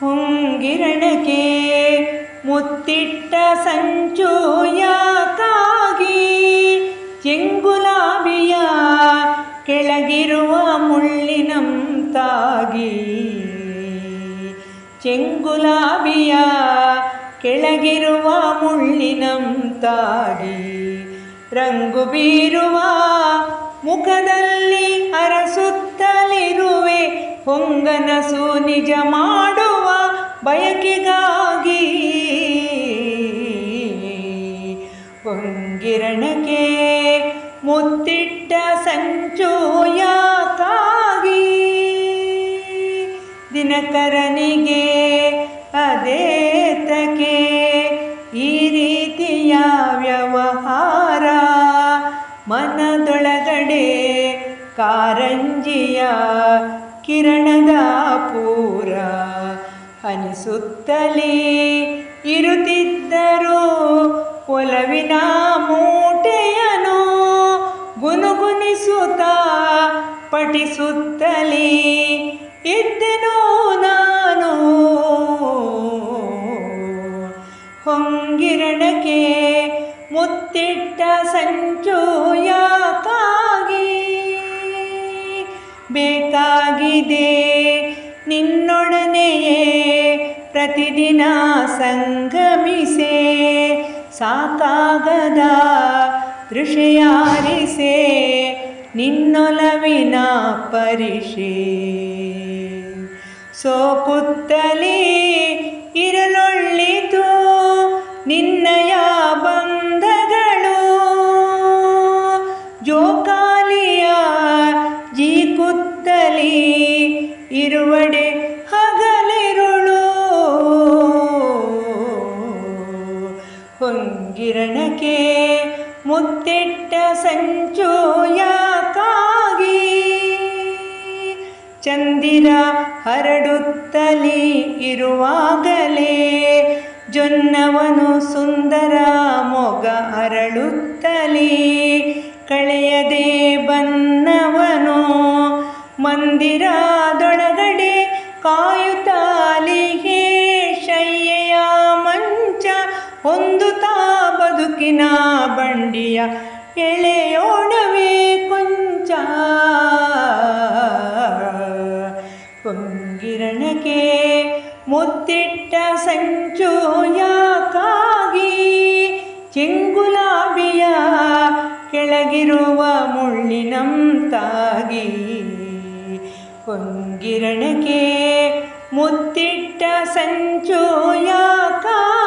ಹೊಂಗಿರಣಕ್ಕೆ ಮುತ್ತಿಟ್ಟ ಸಂಚು ಯಾಕಾಗಿ, ಚೆಂಗುಲಾಬಿಯ ಕೆಳಗಿರುವ ಮುಳ್ಳಿನಂತಾಗಿ. ಚೆಂಗುಲಾಬಿಯ ಕೆಳಗಿರುವ ಮುಳ್ಳಿನಂತಾಗಿ, ರಂಗು ಬೀರುವ ಮುಖದಲ್ಲಿ ಅರಸುತ್ತಲಿರುವೆ ಹೊಂಗನಸು ನಿಜ ಮಾಡುವ ಬಯಕೆಗಾಗಿ. ಹೊಂಗಿರಣಕ್ಕೆ ಮುತ್ತಿಟ್ಟ ಸಂಚು ಯಾಕಾಗಿ, ದಿನಕರನಿಗೆ ಅದೇತಕ್ಕೆ ಈ ರೀತಿಯ ವ್ಯವಹಾರ, ಮನದೊಳಗಡೆ ಕಾರಂಜಿಯ ಕಿರಣದ ಪೂರ ಹನಿಸುತ್ತಲೇ ಇರುತ್ತಿದ್ದರು ಒಲವಿನ ಮೂಟೆಯನು, ಗುನುಗುನಿಸುತ್ತಾ ಪಠಿಸುತ್ತಲೇ ಇದ್ದೆನು ನಾನು. ಹೊಂಗಿರಣಕ್ಕೆ ಮುತ್ತಿಟ್ಟ ಸಂಚು ಯಾಕಾಗಿ, ಬೇಕಾಗಿದೆ ನಿನ್ನೊಡನೆಯೇ ಪ್ರತಿದಿನ ಸಂಗಮಿಸೆ, ಸಾಕಾಗದ ದೃಶ್ಯಾರಿಸೆ ನಿನ್ನೊಲವಿನ ಪರಿಷೆ. ಸೋಕುತ್ತಲೇ ಇರಲೊಳ್ಳಿತು ನಿನ್ನಯ ಬಂಧಗಳು, ಜೋಕಾಲಿಯ ಜೀಕುತ್ತಲೇ ಇರುವಡೆ ಹಗಲಿರುಳು. ಹೊಂಗಿರಣಕ್ಕೆ ಮುತ್ತಿಟ್ಟ ಸಂಚು ಯಾಕಾಗಿ, ಚಂದಿರ ಹರಡುತ್ತಲೇ ಇರುವಾಗಲೇ ಜೊನ್ನವನು ಸುಂದರ ಮೊಗ ಅರಳುತ್ತಲೇ ಕಳೆಯದೆ ಬನ್ನವನು, ಮಂದಿರದೊಳಗಡೆ ಕಾಯುತ್ತಾಲಿಗೆ ಶಯ್ಯೆಯ ಮಂಚ ಹೊಂದುತ್ತಾ ಬದುಕಿನ ಬಂಡಿಯ ಎಳೆಯೋಣವೇ ಕೊಂಚ. ಹೊಂಗಿರಣಕ್ಕೆ ಮುತ್ತಿಟ್ಟ ಸಂಚು ಯಾಕಾಗಿ, ಚೆಂಗುಲಾಬಿಯ ಕೆಳಗಿರುವ ಮುಳ್ಳಿನಂತಾಗಿ. ಹೊಂಗಿರಣಕ್ಕೆ ಮುತ್ತಿಟ್ಟ ಸಂಚು ಯಾಕಾಗಿ.